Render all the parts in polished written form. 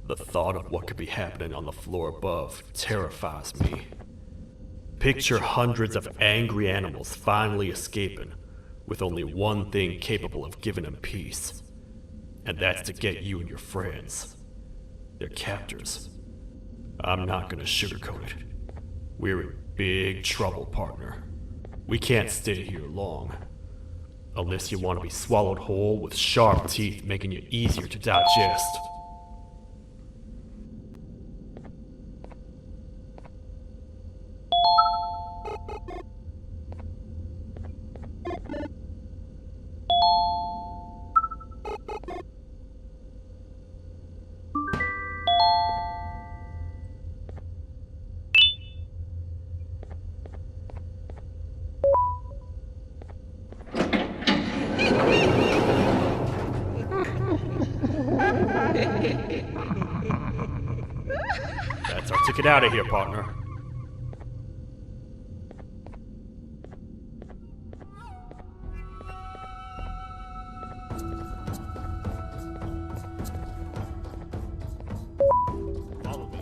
The thought of what could be happening on the floor above terrifies me. Picture hundreds of angry animals finally escaping, with only one thing capable of giving them peace. And that's to get you and your friends. Their captors. I'm not gonna sugarcoat it. We're in big trouble, partner. We can't stay here long. Unless you want to be swallowed whole with sharp teeth making you easier to digest. That's our ticket out of here, partner. Follow me.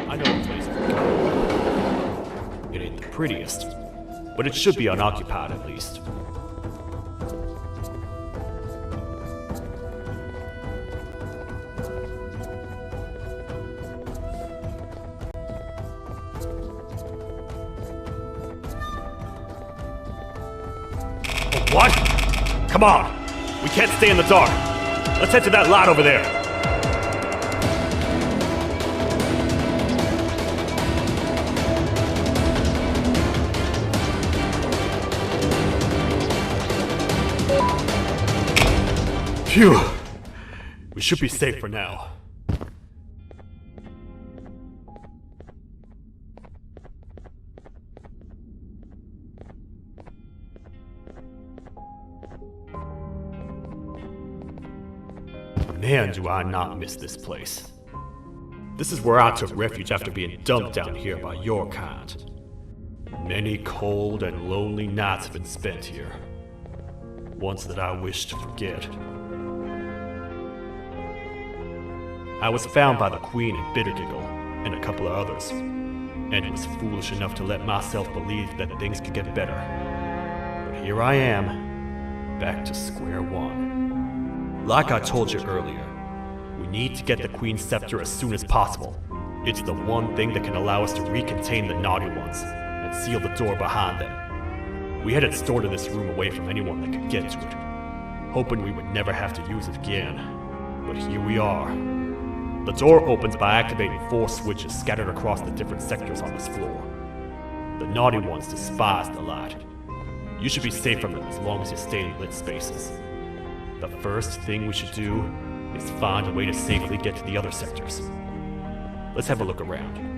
I know a place to go. It ain't the prettiest, but it should be unoccupied at least. What? Come on! We can't stay in the dark! Let's head to that lot over there! Phew! We should be safe for now. Man, do I not miss this place. This is where I took refuge after being dumped down here by your kind. Many cold and lonely nights have been spent here. Ones that I wish to forget. I was found by the Queen and Bittergiggle, and a couple of others, and was foolish enough to let myself believe that things could get better. But here I am, back to square one. Like I told you earlier, we need to get the Queen's scepter as soon as possible. It's the one thing that can allow us to recontain the naughty ones, and seal the door behind them. We had it stored in this room away from anyone that could get to it, hoping we would never have to use it again. But here we are. The door opens by activating 4 switches scattered across the different sectors on this floor. The naughty ones despise the light. You should be safe from them as long as you stay in lit spaces. The first thing we should do is find a way to safely get to the other sectors. Let's have a look around.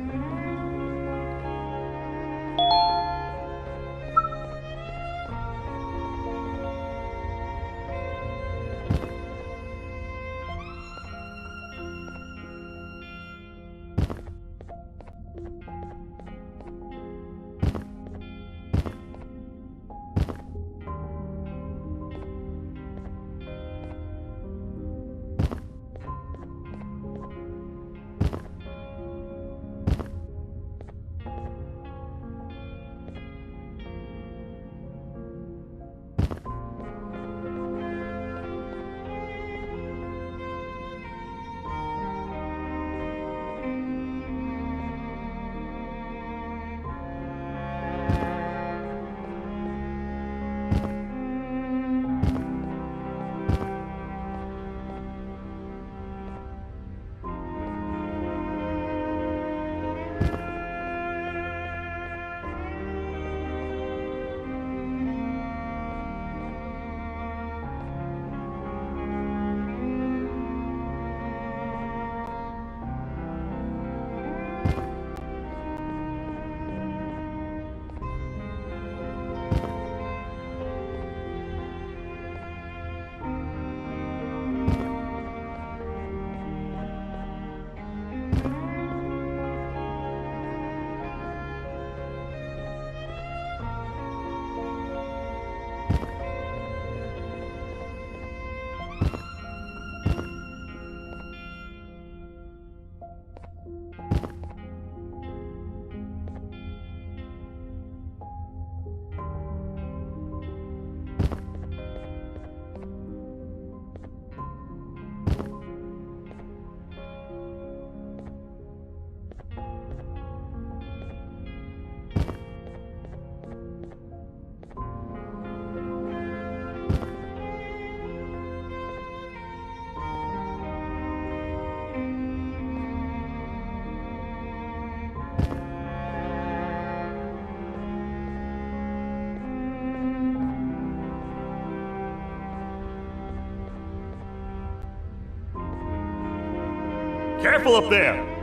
Careful up there!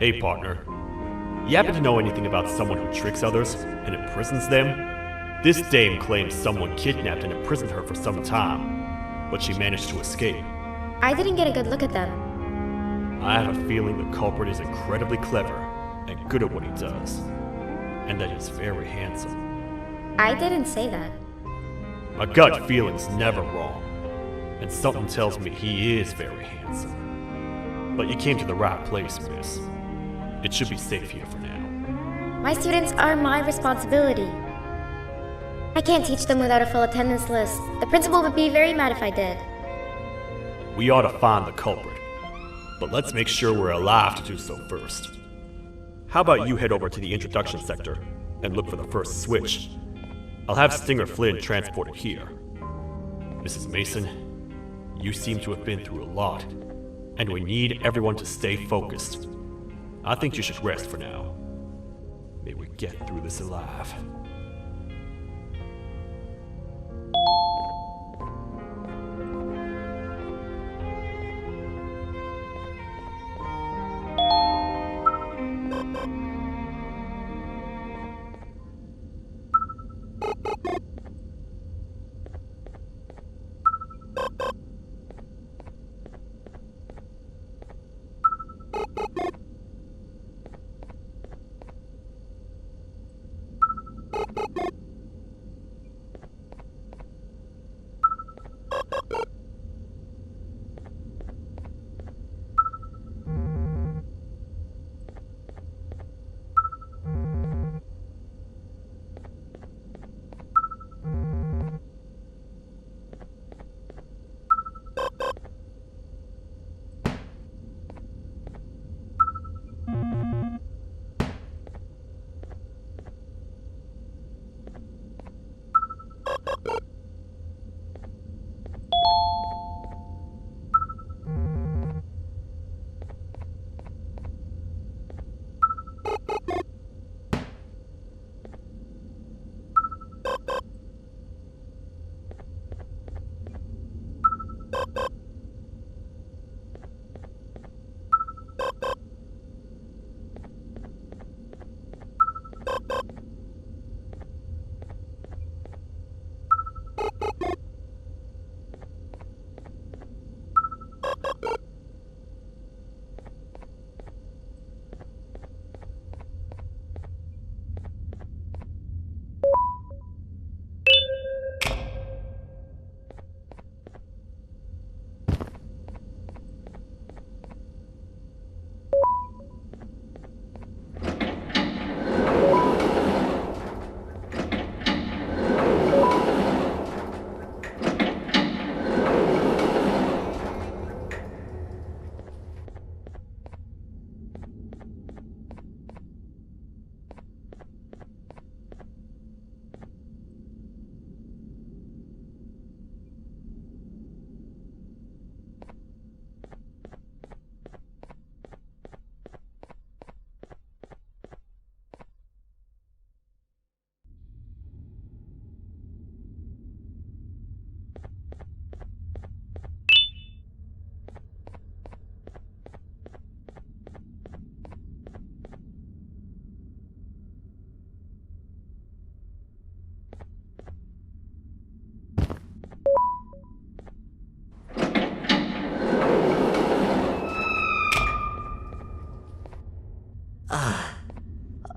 Hey, partner. You happen to know anything about someone who tricks others and imprisons them? This dame claims someone kidnapped and imprisoned her for some time, but she managed to escape. I didn't get a good look at them. I have a feeling the culprit is incredibly clever and good at what he does, and that he's very handsome. I didn't say that. My gut feeling's never wrong, and something tells me he is very handsome. But you came to the right place, miss. It should be safe here for now. My students are my responsibility. I can't teach them without a full attendance list. The principal would be very mad if I did. We ought to find the culprit, but let's make sure we're alive to do so first. How about you head over to the introduction sector and look for the first switch? I'll have Stinger Flynn transported here. Mrs. Mason, you seem to have been through a lot, and we need everyone to stay focused. I think you should rest for now. May we get through this alive.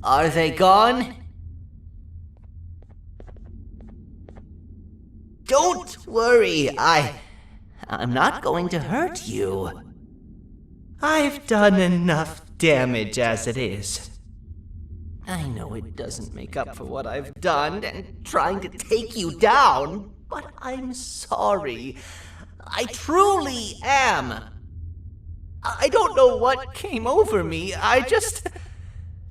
Are they gone? Don't worry, I'm not going to hurt you. I've done enough damage as it is. I know it doesn't make up for what I've done and trying to take you down, but I'm sorry. I truly am. I don't know what came over me. I just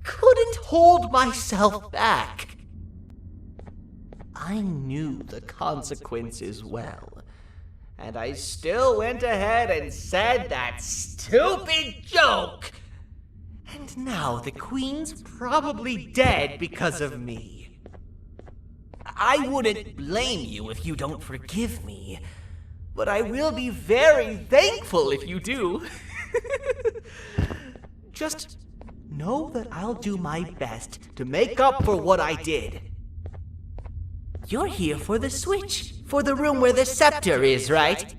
couldn't hold myself back. I knew the consequences well, and I still went ahead and said that stupid joke. And now the Queen's probably dead because of me. I wouldn't blame you if you don't forgive me, but I will be very thankful if you do. Just know that I'll do my best to make up for what I did. You're here for the switch, for the room where the scepter is, right?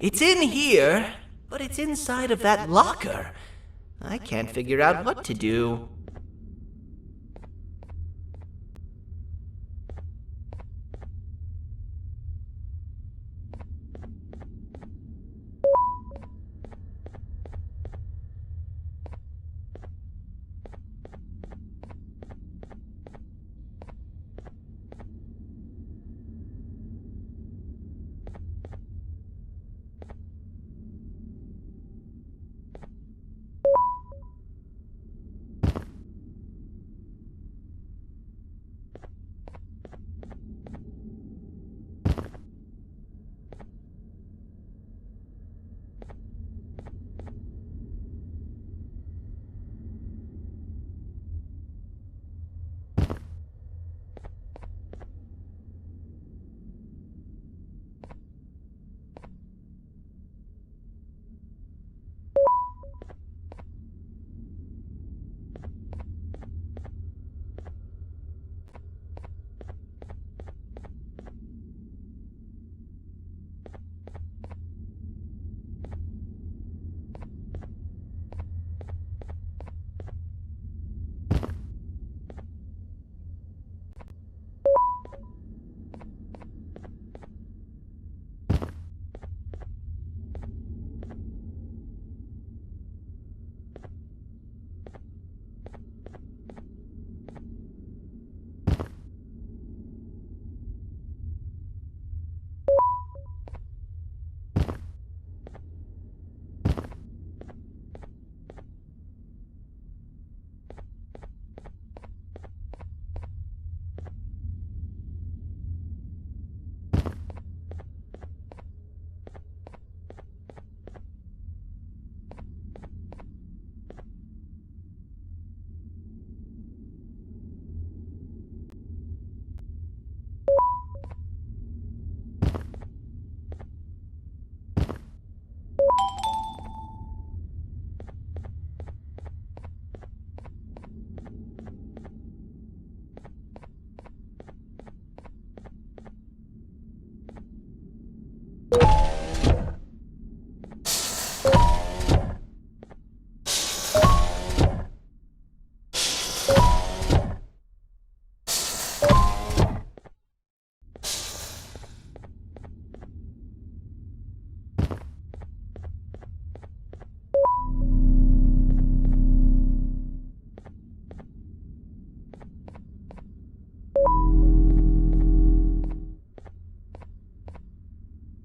It's in here, but it's inside of that locker. I can't figure out what to do.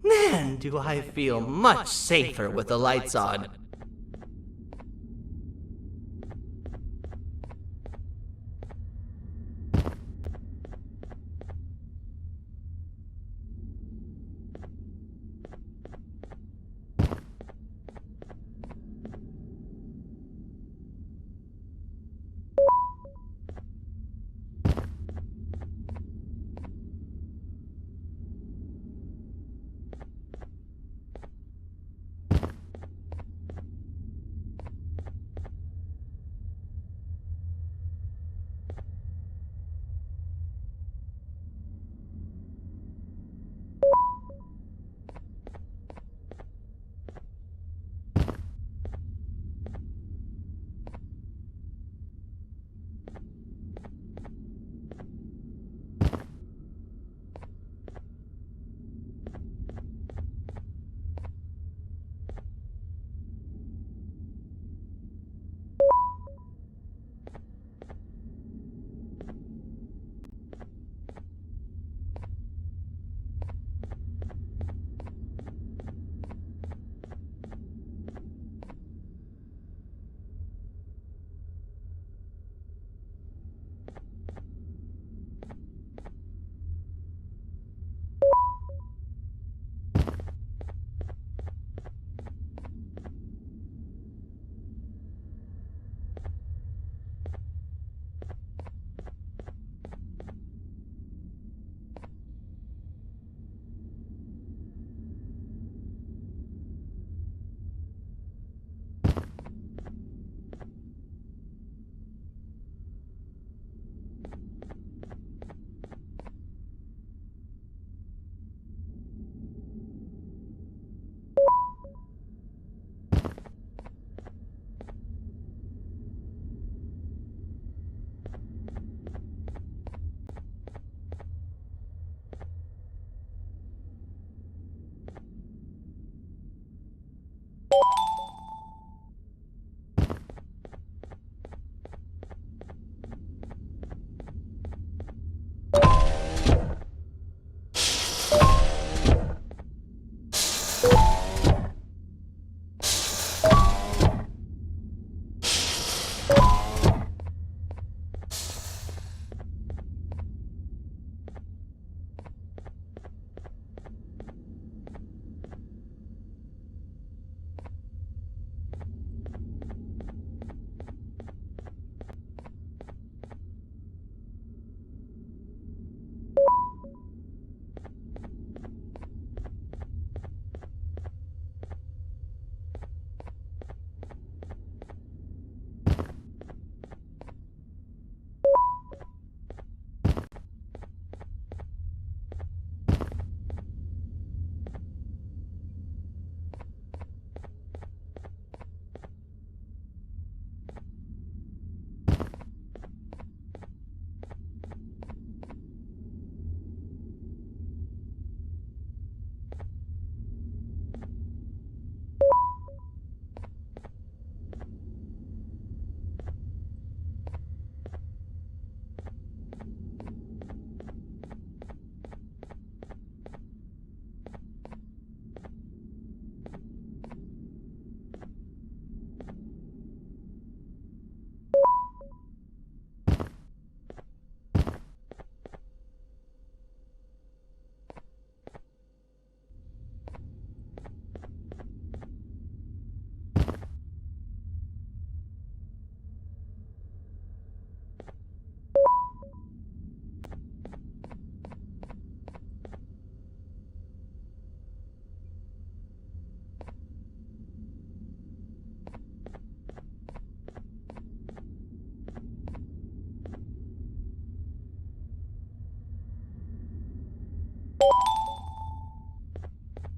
Man, do I feel much safer with the lights on.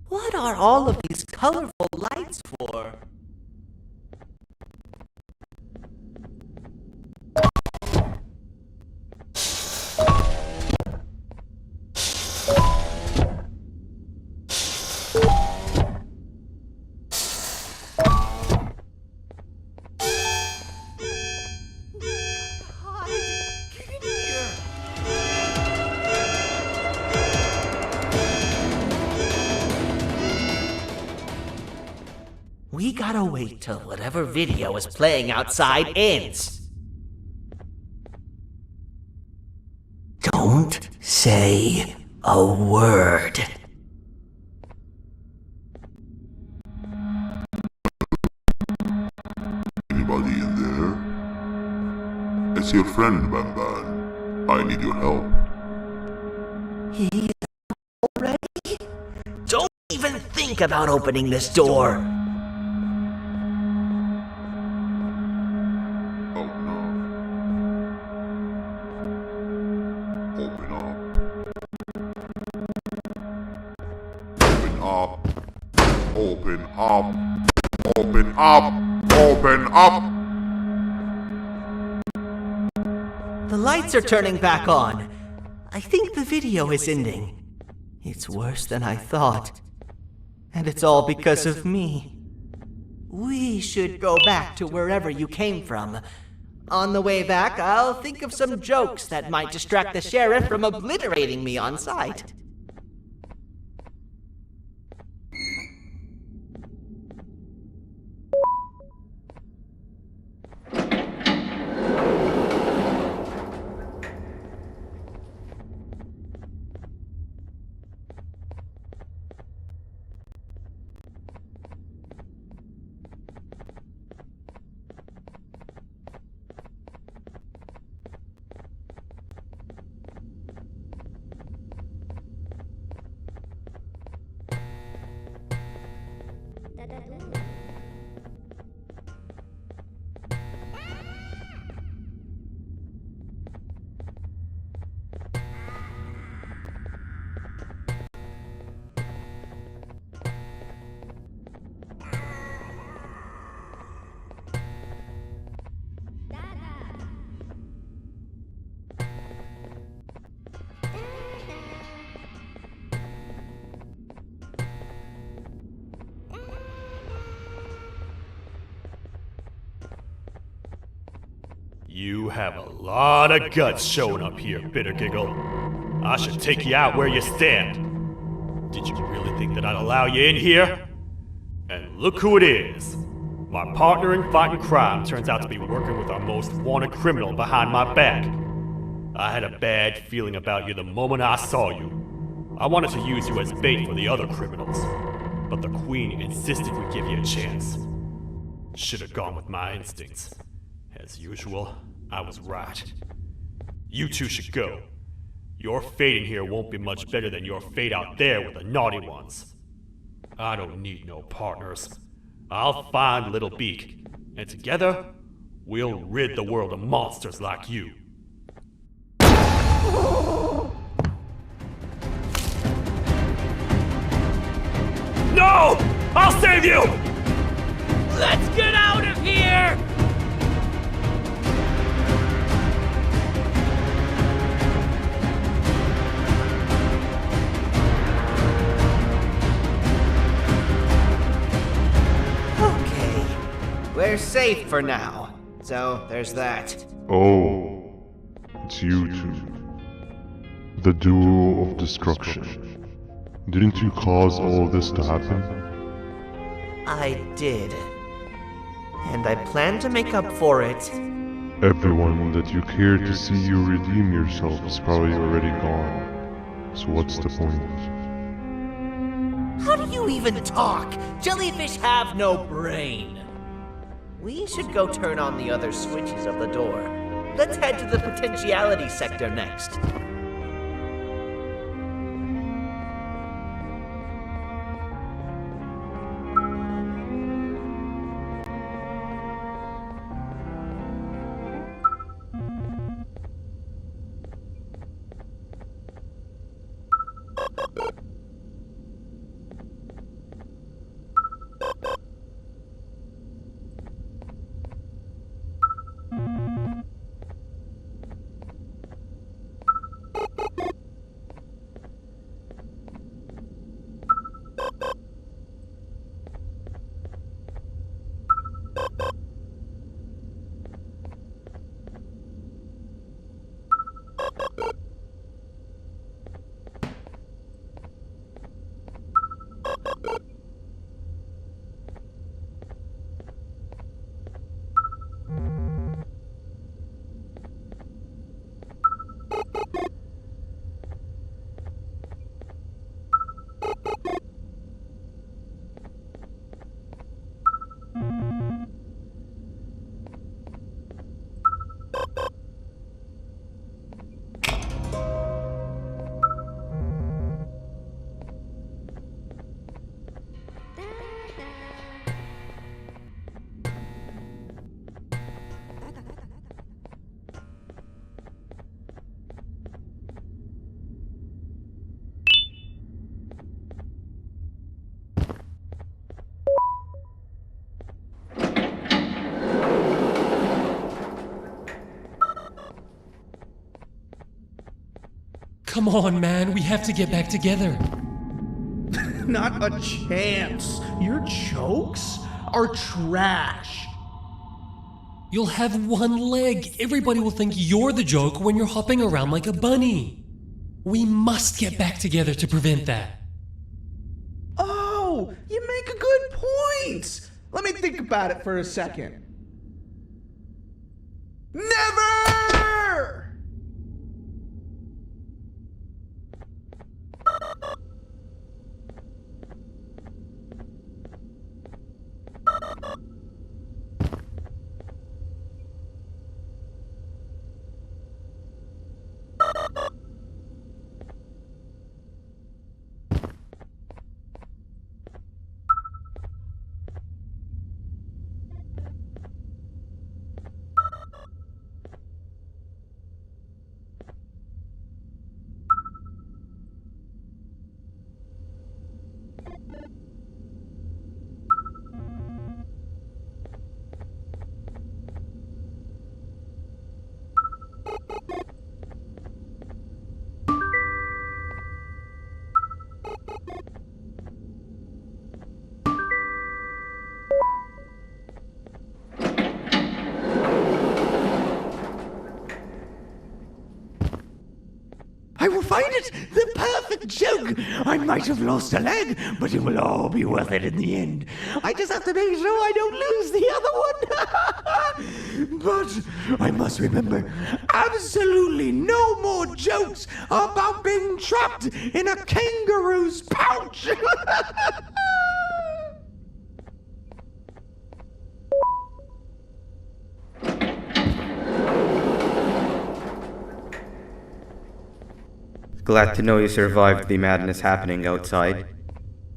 What are all of these colorful lights for? We gotta wait till whatever video is playing outside ends. Don't say a word. Anybody in there? It's your friend, Banban. I need your help. He is already? Don't even think about opening this door. Oh no. Open up. Open up. Open up. Open up. The lights are turning back on. I think the video is ending. It's worse than I thought. And it's all because of me. We should go back to wherever you came from. On the way back, I'll think of some jokes that might distract the sheriff from obliterating me on sight. You have a lot of guts showing up here, Bitter Giggle. I should take you out where you stand. Did you really think that I'd allow you in here? And look who it is. My partner in fighting crime turns out to be working with our most wanted criminal behind my back. I had a bad feeling about you the moment I saw you. I wanted to use you as bait for the other criminals, but the Queen insisted we give you a chance. Should have gone with my instincts. As usual, I was right. You two should go. Your fate in here won't be much better than your fate out there with the naughty ones. I don't need no partners. I'll find Little Beak, and together, we'll rid the world of monsters like you. No! I'll save you! Let's get out of here! We're safe for now, so there's that. Oh, it's you two. The duo of destruction. Didn't you cause all of this to happen? I did. And I plan to make up for it. Everyone that you cared to see you redeem yourself is probably already gone. So what's the point? How do you even talk? Jellyfish have no brain. We should go turn on the other switches of the door. Let's head to the potentiality sector next. Come on, man, we have to get back together. Not a chance. Your jokes are trash. You'll have one leg. Everybody will think you're the joke when you're hopping around like a bunny. We must get back together to prevent that. Oh, you make a good point. Let me think about it for a second. Never! I will find it! The perfect joke! I might have lost a leg, but it will all be worth it in the end. I just have to make sure I don't lose the other one! But I must remember, absolutely no more jokes about being trapped in a kangaroo's pouch! Glad to know you survived the madness happening outside.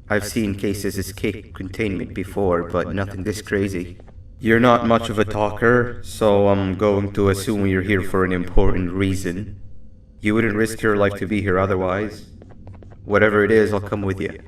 I've seen cases escape containment before, but nothing this crazy. You're not much of a talker, so I'm going to assume you're here for an important reason. You wouldn't risk your life to be here otherwise. Whatever it is, I'll come with you.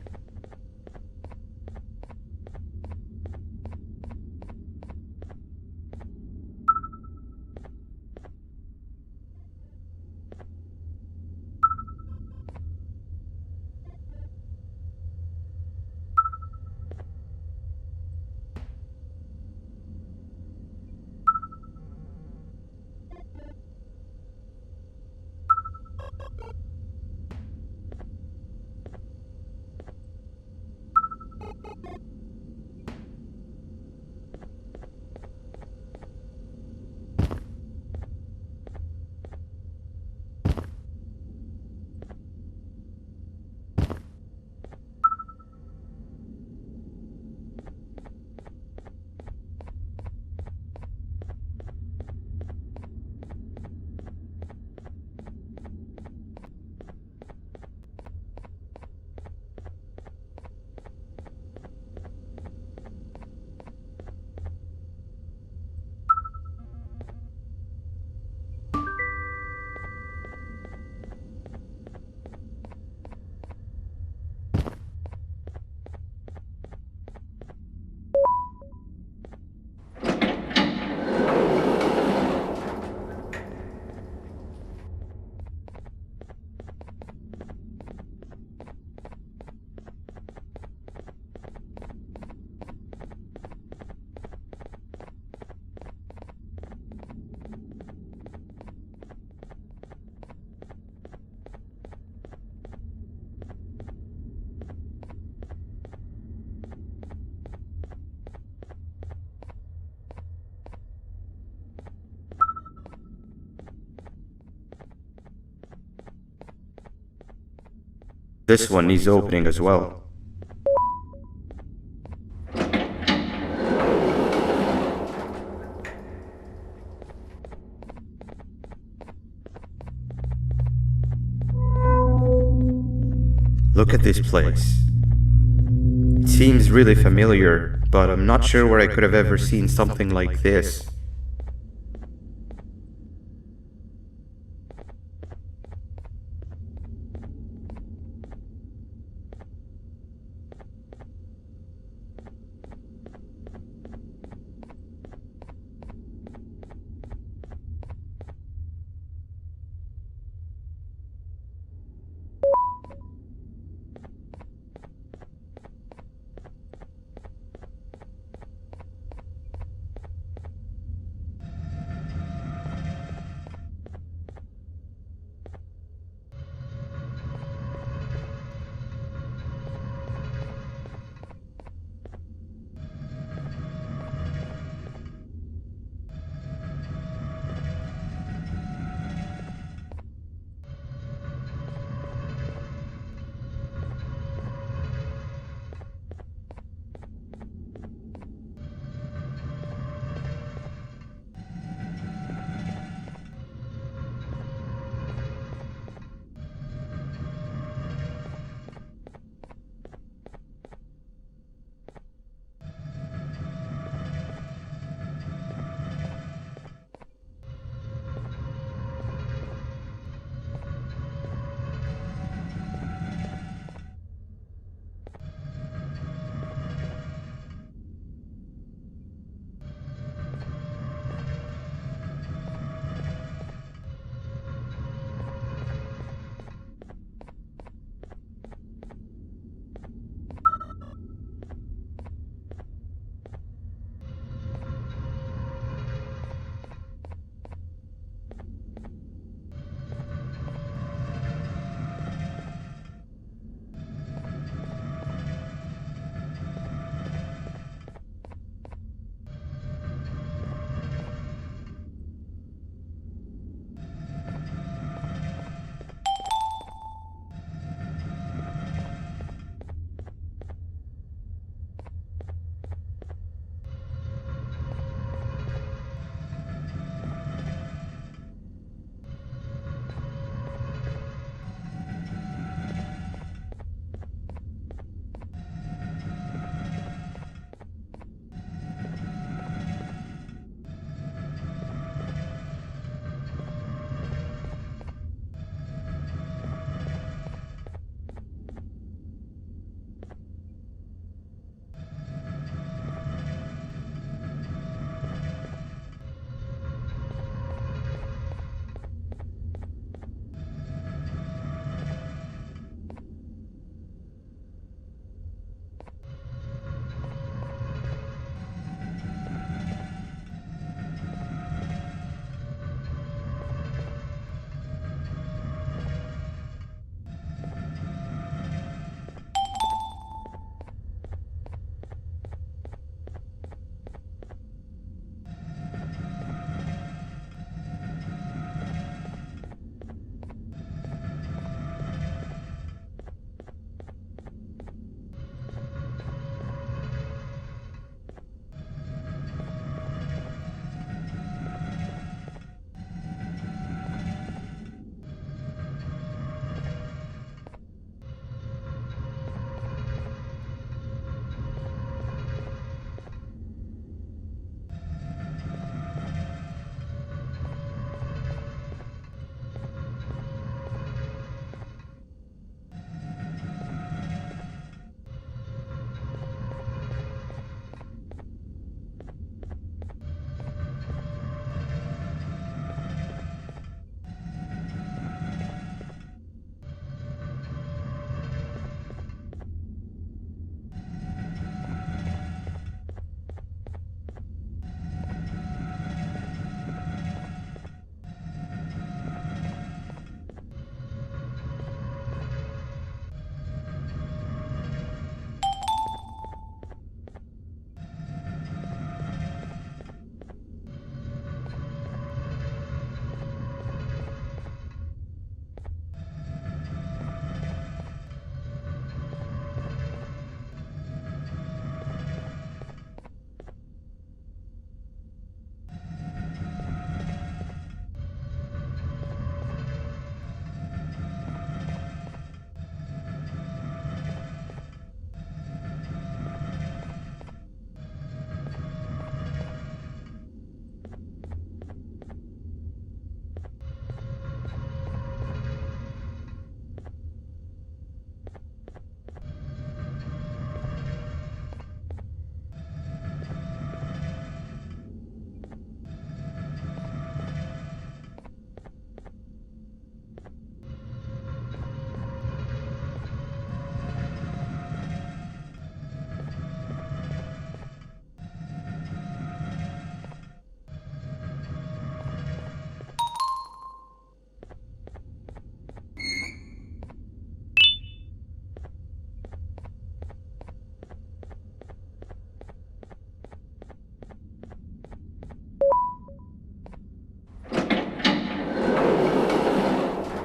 This one needs opening as well. Look at this place. It seems really familiar, but I'm not sure where I could have ever seen something like this.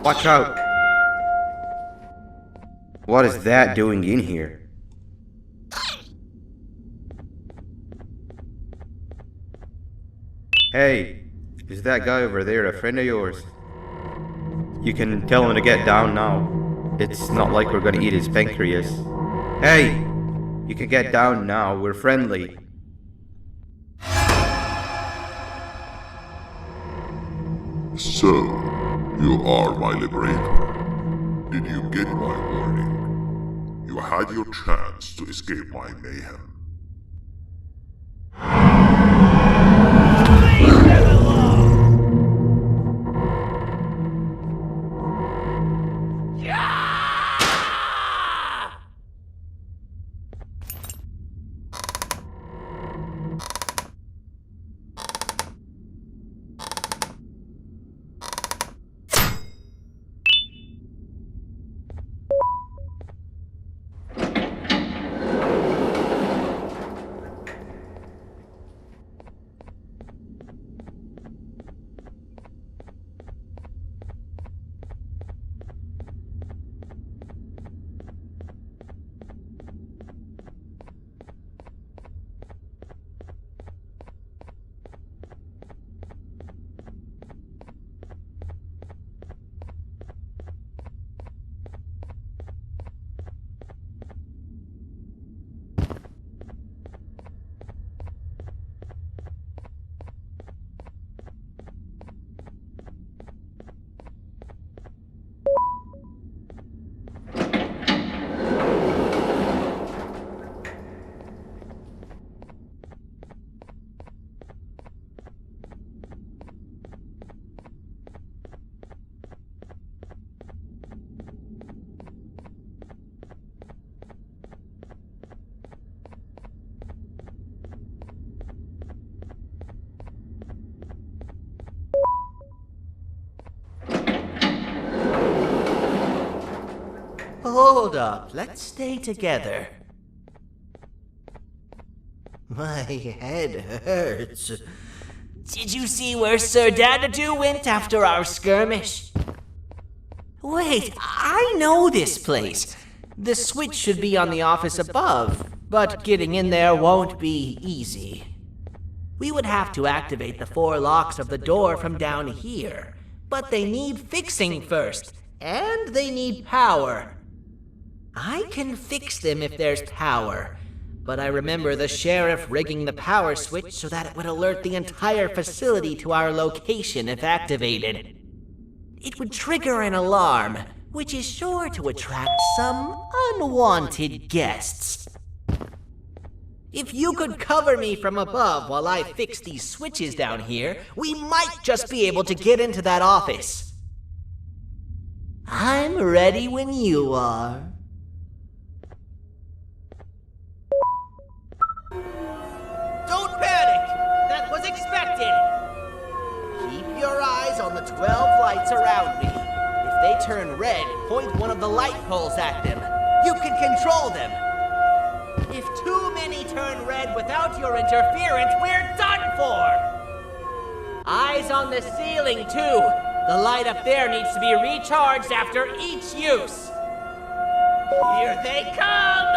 Watch out! What is that doing in here? Hey, is that guy over there a friend of yours? You can tell him to get down now. It's not like we're gonna eat his pancreas. Hey! You can get down now, we're friendly. So, you are my liberator. Did you get my warning? You had your chance to escape my mayhem. Hold up, let's stay together. My head hurts. Did you see where Sir Dadadoo went after our skirmish? Wait, I know this place. The switch should be on the office above, but getting in there won't be easy. We would have to activate the 4 locks of the door from down here, but they need fixing first, and they need power. I can fix them if there's power, but I remember the sheriff rigging the power switch so that it would alert the entire facility to our location if activated. It would trigger an alarm, which is sure to attract some unwanted guests. If you could cover me from above while I fix these switches down here, we might just be able to get into that office. I'm ready when you are. Don't panic! That was expected! Keep your eyes on the 12 lights around me. If they turn red, point one of the light poles at them. You can control them. If too many turn red without your interference, we're done for! Eyes on the ceiling, too. The light up there needs to be recharged after each use. Here they come!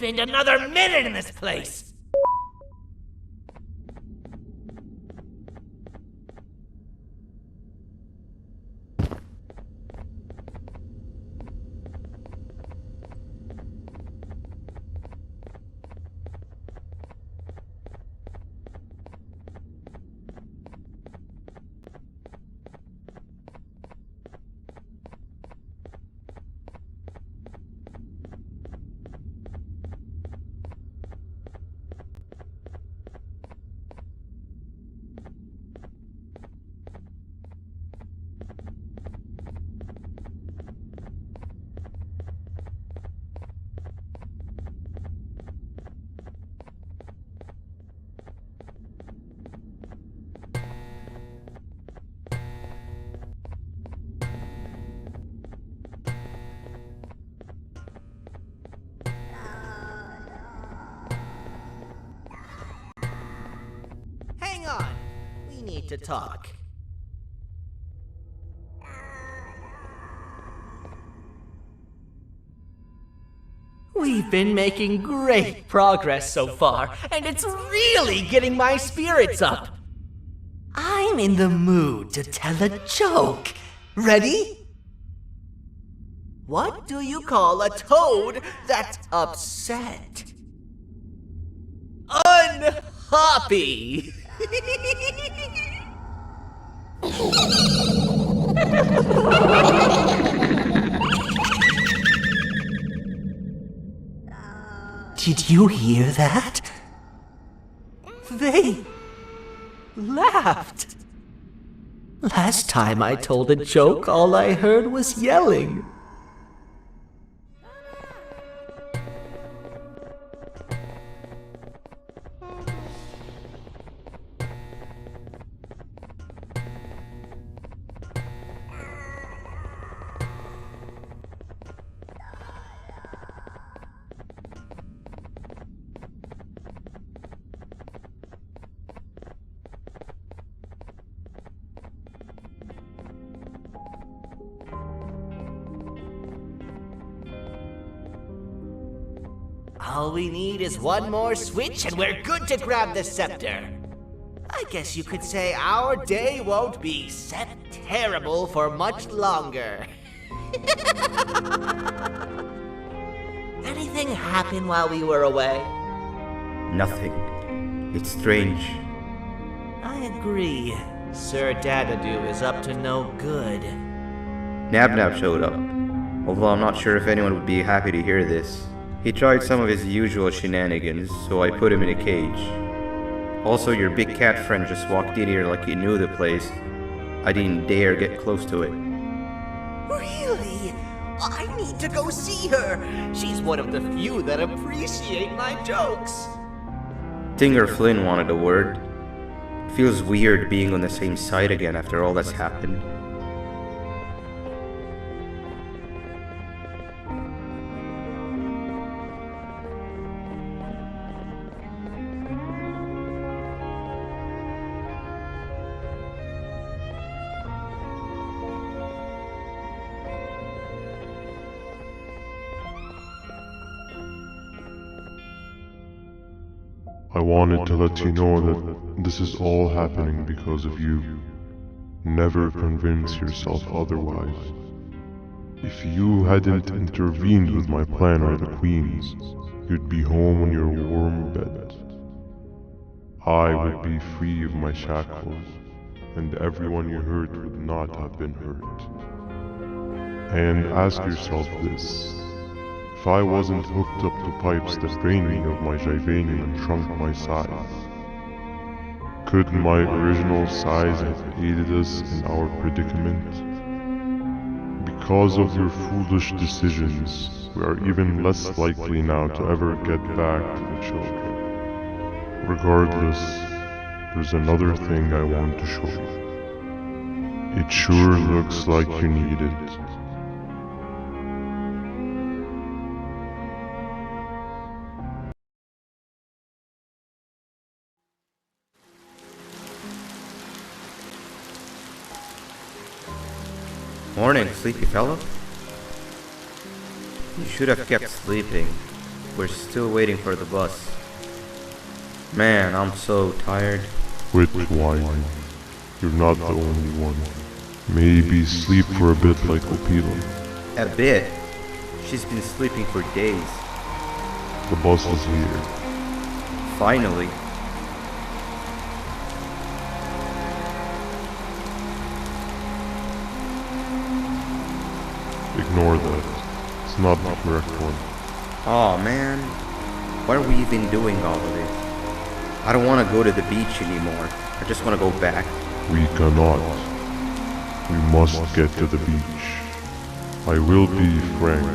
spend another minute in this place! Hang on. We need to talk. We've been making great progress so far, and it's really getting my spirits up. I'm in the mood to tell a joke. Ready? What do you call a toad that's upset? Unhappy! Did you hear that? They laughed. Last time I told a joke, all I heard was yelling. All we need is one more switch and we're good to grab the scepter. I guess you could say our day won't be terrible for much longer. Anything happen while we were away? Nothing. It's strange. I agree. Sir Dadadoo is up to no good. Nab showed up, although I'm not sure if anyone would be happy to hear this. He tried some of his usual shenanigans, so I put him in a cage. Also, your big cat friend just walked in here like he knew the place. I didn't dare get close to it. Really? I need to go see her. She's one of the few that appreciate my jokes. Tinger Flynn wanted a word. Feels weird being on the same side again after all that's happened. I wanted to let you know that this is all happening because of you. Never convince yourself otherwise. If you hadn't intervened with my plan or the Queen's, you'd be home in your warm bed. I would be free of my shackles, and everyone you hurt would not have been hurt. And ask yourself this. If I wasn't hooked up to pipes that drained me of my Jivanium and shrunk my size, could my original size have aided us in our predicament? Because of your foolish decisions, we are even less likely now to ever get back to the children. Regardless, there's another thing I want to show you. It sure looks like you need it. Morning, sleepy fellow. You should have kept sleeping. We're still waiting for the bus. Man, I'm so tired. Quit whining. You're not the only one. Maybe sleep for a bit like Opila. A bit? She's been sleeping for days. The bus is here. Finally. Ignore that. It's not the correct one. Aw, man. Why are we even doing all of this? I don't want to go to the beach anymore. I just want to go back. We cannot. We must get to the beach. I will be frank.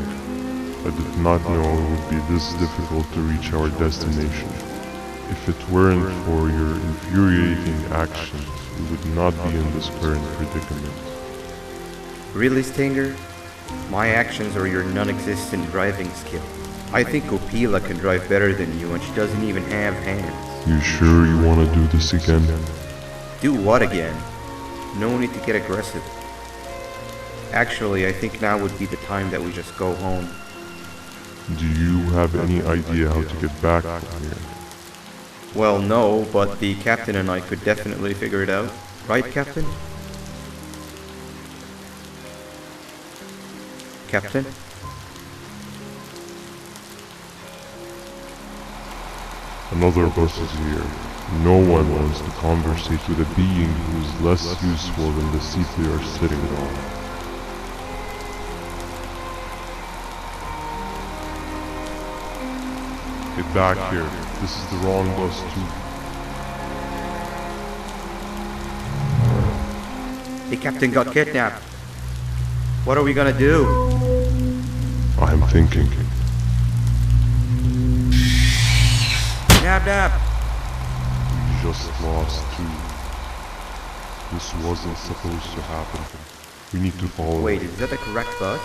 I did not know it would be this difficult to reach our destination. If it weren't for your infuriating actions, we would not be in this current predicament. Really, Stinger? My actions are your non-existent driving skill. I think Opila can drive better than you and she doesn't even have hands. You sure you want to do this again? Do what again? No need to get aggressive. Actually, I think now would be the time that we just go home. Do you have any idea how to get back from here? Well, no, but the captain and I could definitely figure it out. Right, Captain? Captain? Another bus is here. No one wants to conversate with a being who is less useful than the seat they are sitting on. Get back here. This is the wrong bus too. The captain got kidnapped. What are we gonna do? I'm thinking. Nab nab! We just lost two. This wasn't supposed to happen. We need to follow. Wait, is that the correct bus?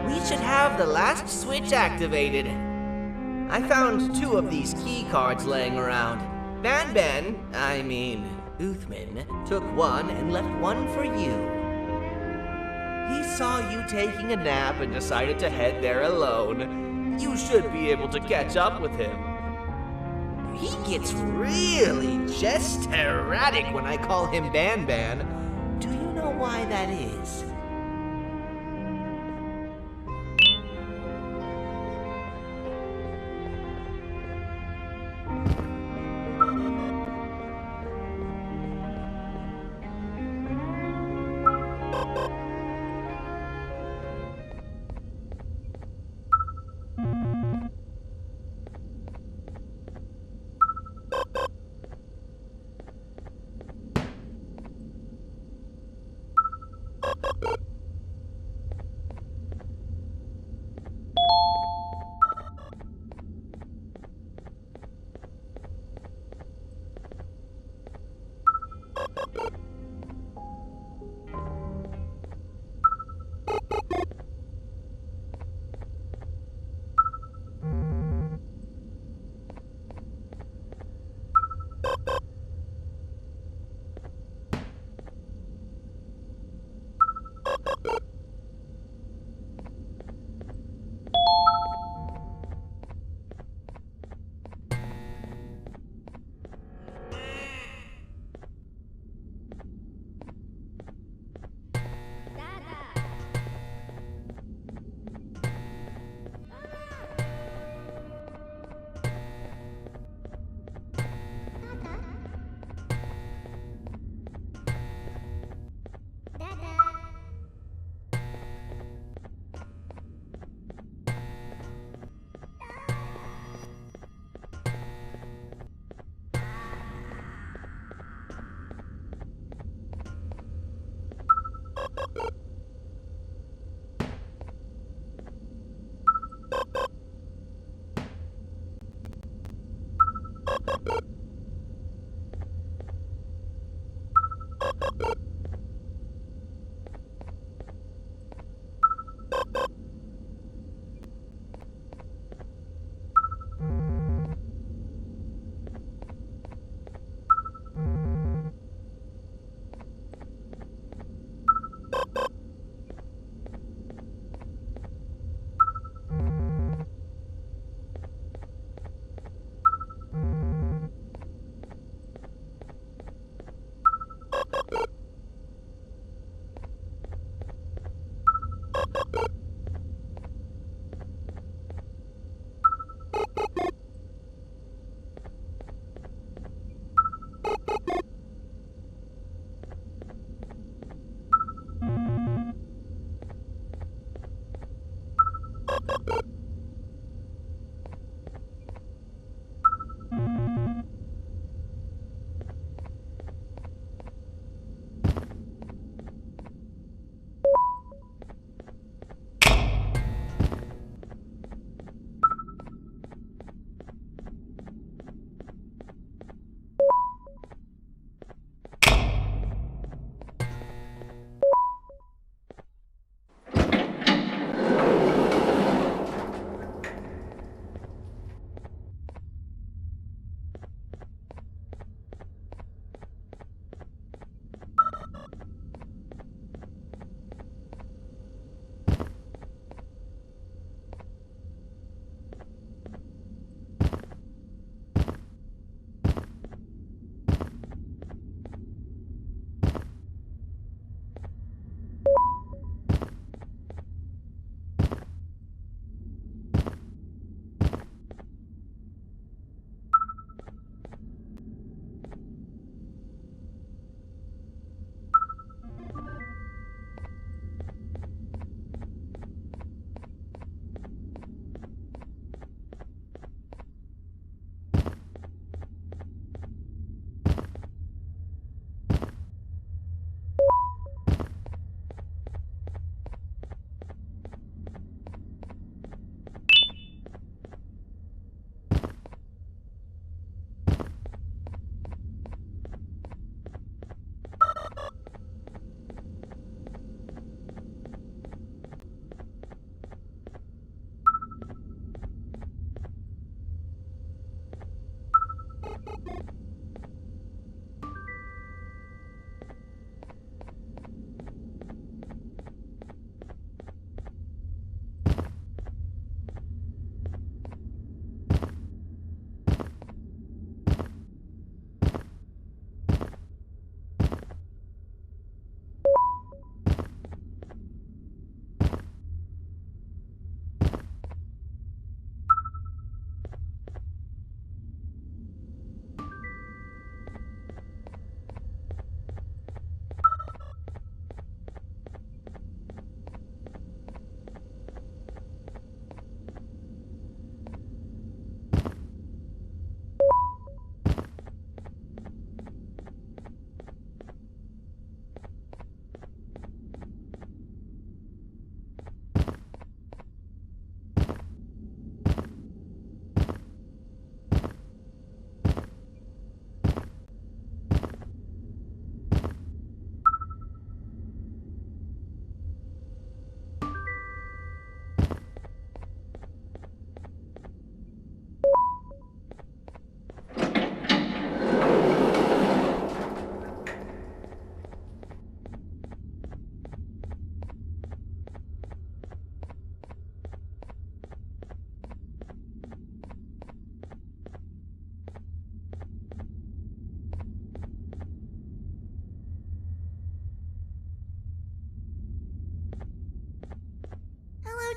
We should have the last switch activated. I found 2 of these key cards laying around. Banban, I mean, Uthman, took one and left one for you. He saw you taking a nap and decided to head there alone. You should be able to catch up with him. He gets really just erratic when I call him Banban. Do you know why that is?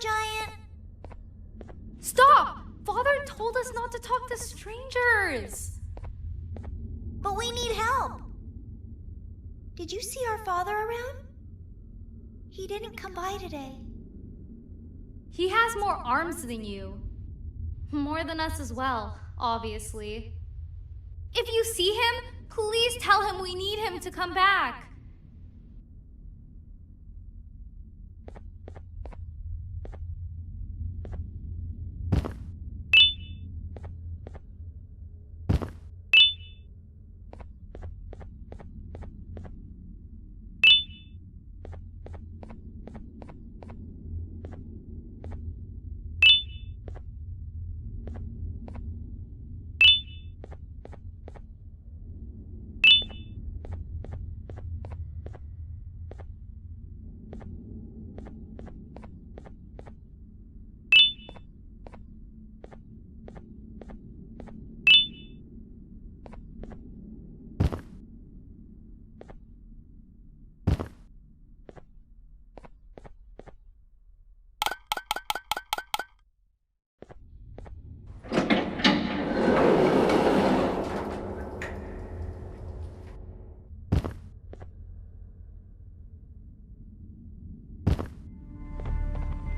giant. Stop! Father told us not to talk to strangers. But we need help. Did you see our father around? He didn't come by today. He has more arms than you. More than us as well, obviously. If you see him, please tell him we need him to come back.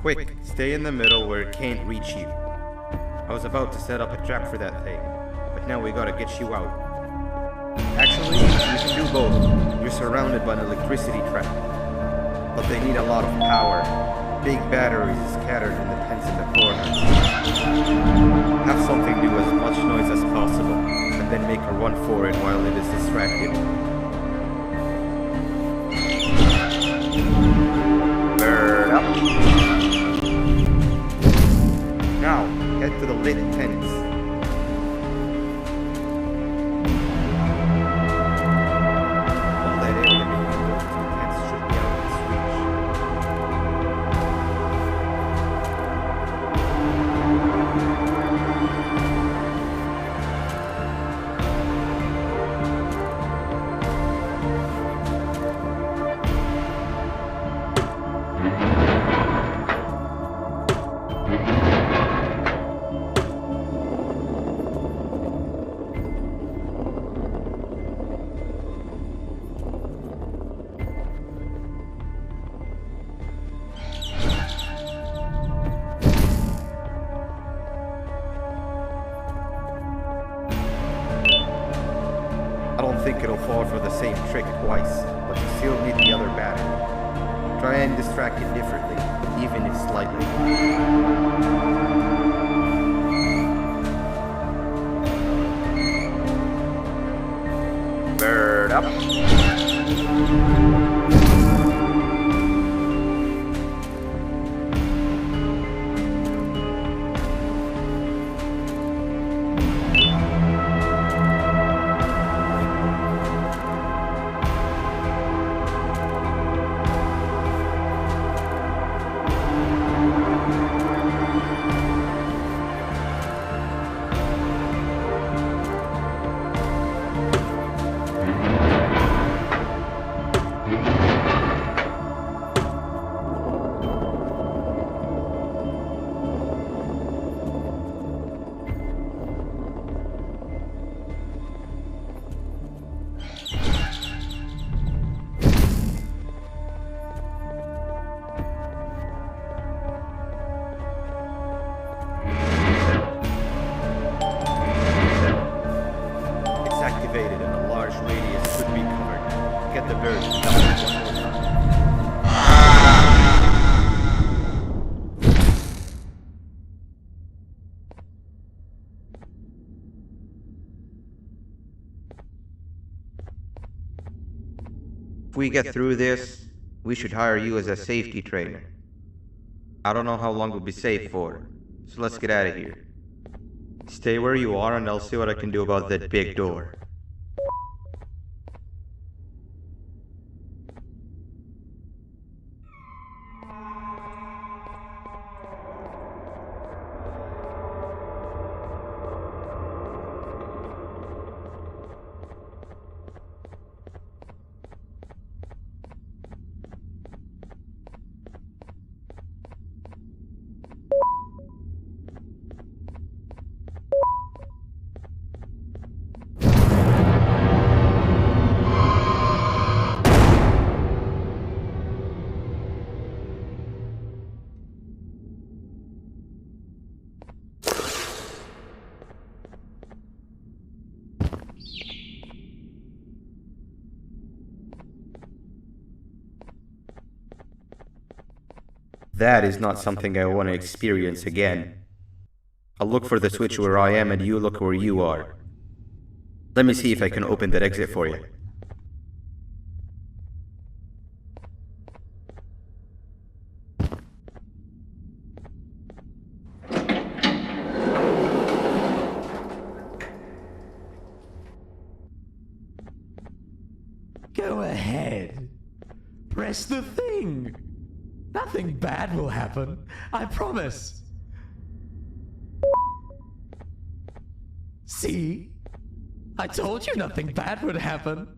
Quick, stay in the middle where it can't reach you. I was about to set up a trap for that thing, but now we gotta get you out. Actually, you can do both. You're surrounded by an electricity trap, but they need a lot of power. Big batteries scattered in the tents in the corners. Have something do as much noise as possible, and then make a run for it while it is distracted. Bird up. Now, head to the lit tents. All that area between those two tents should be out of its I don't think it'll fall for the same trick twice, but you still need the other battery. Try and distract it differently, even if slightly. Bird up. Activated and a large radius should be covered. Get the bird to come in one more time. If we get through this, we should hire you as a safety trainer. I don't know how long we'll be safe for, so let's get out of here. Stay where you are and I'll see what I can do about that big door. That is not something I want to experience again. I'll look for the switch where I am and you look where you are. Let me see if I can open that exit for you. Go ahead. Press the thing. Nothing bad will happen. I promise. See? I told you nothing bad would happen.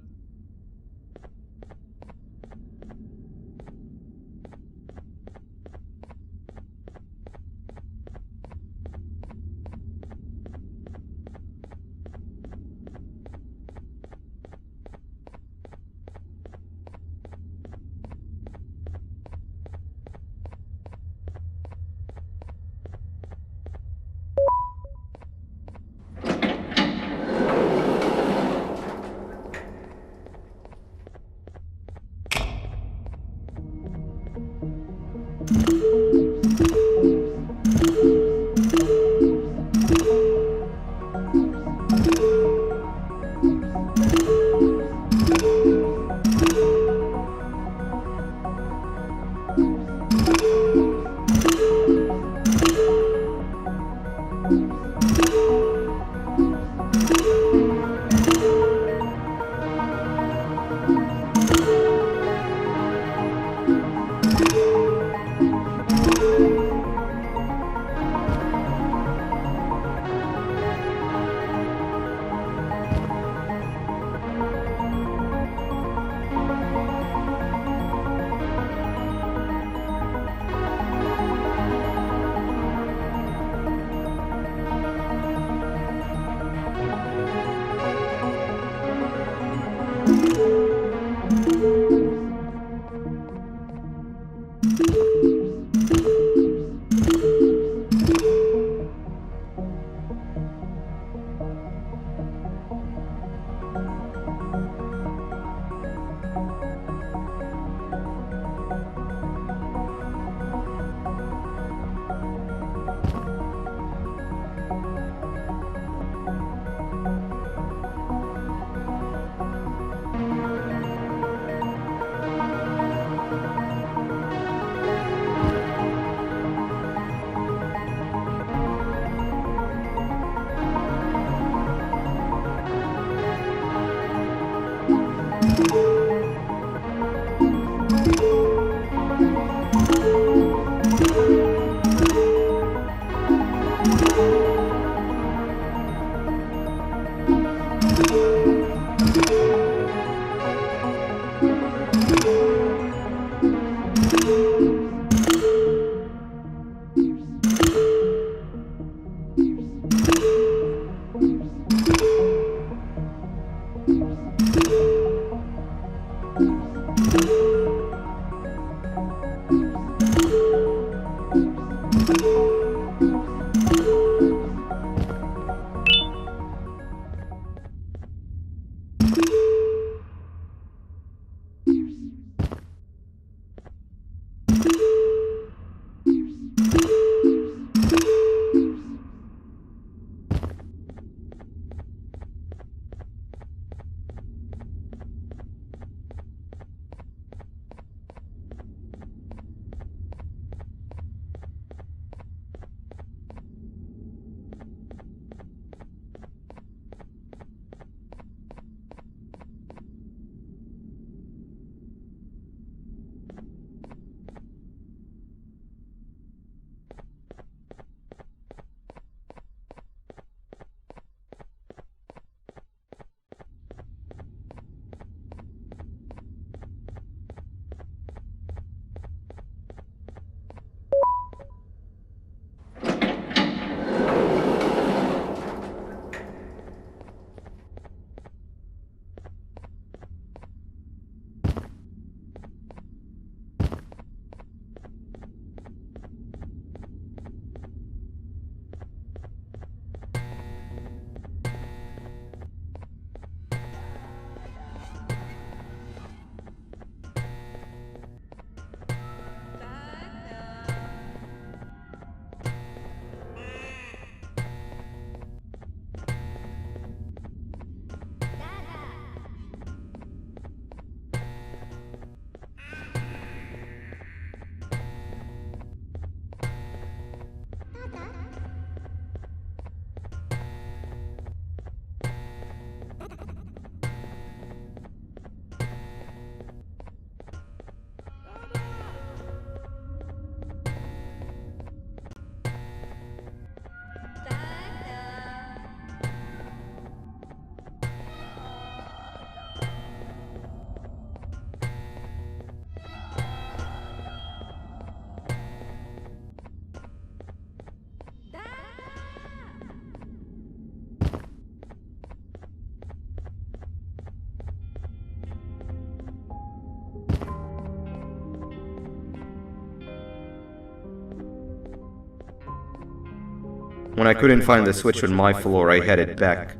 When I couldn't find the switch on my floor, I headed back.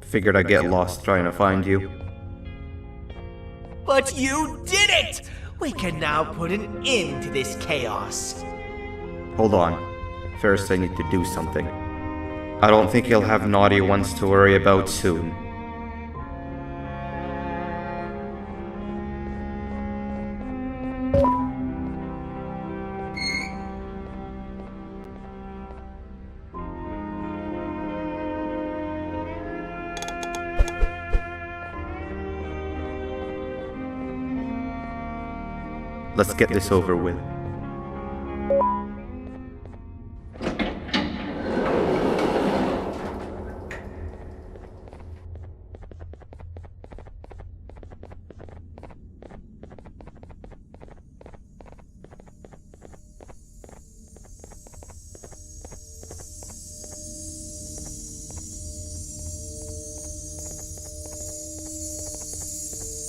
Figured I'd get lost trying to find you. But you did it! We can now put an end to this chaos. Hold on. First I need to do something. I don't think he'll have naughty ones to worry about soon. Let's get this over with.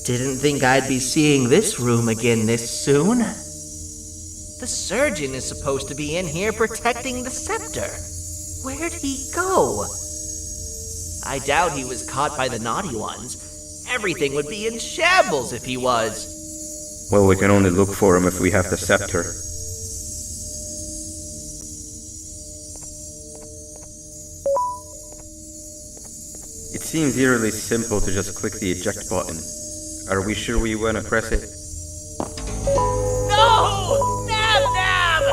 Didn't think I'd be seeing this room again this soon. The surgeon is supposed to be in here protecting the scepter. Where'd he go? I doubt he was caught by the naughty ones. Everything would be in shambles if he was. Well, we can only look for him if we have the scepter. It seems eerily simple to just click the eject button. Are we sure we want to press it? No! Nab Nab!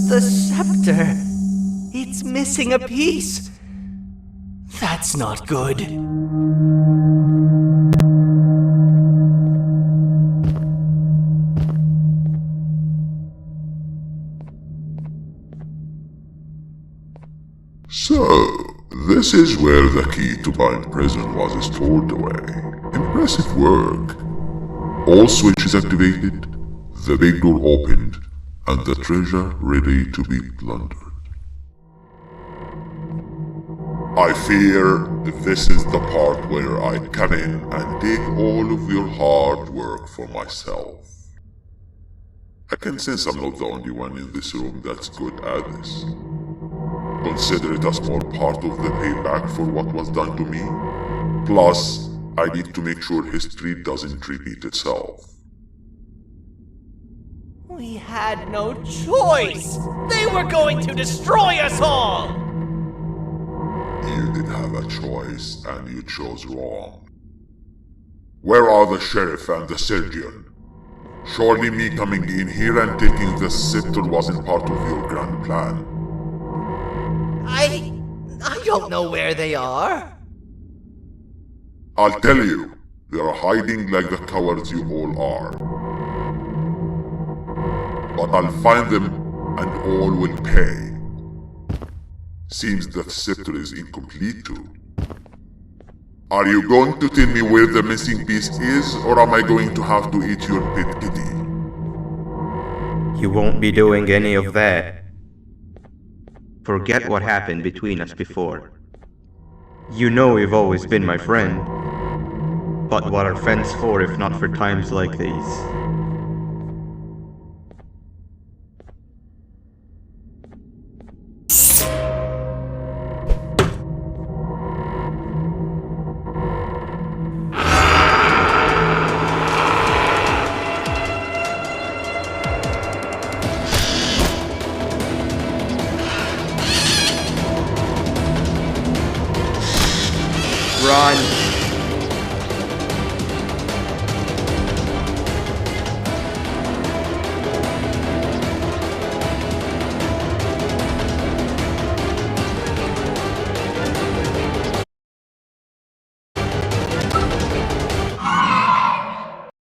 The scepter. It's missing a piece. That's not good. So, this is where the key to Bind Prison was stored away. Impressive work. All switches activated, the big door opened, and the treasure ready to be plundered. I fear this is the part where I come in and take all of your hard work for myself. I can sense I'm not the only one in this room that's good at this. Consider it a small part of the payback for what was done to me. Plus, I need to make sure history doesn't repeat itself. We had no choice! They were going to destroy us all! You did have a choice, and you chose wrong. Where are the sheriff and the surgeon? Surely me coming in here and taking the scepter wasn't part of your grand plan. I don't know where they are. I'll tell you, they're hiding like the cowards you all are. But I'll find them, and all will pay. Seems that scepter is incomplete too. Are you going to tell me where the missing piece is, or am I going to have to eat your pet kitty? You won't be doing any of that. Forget what happened between us before. You know you've always been my friend. But what are friends for if not for times like these? Run!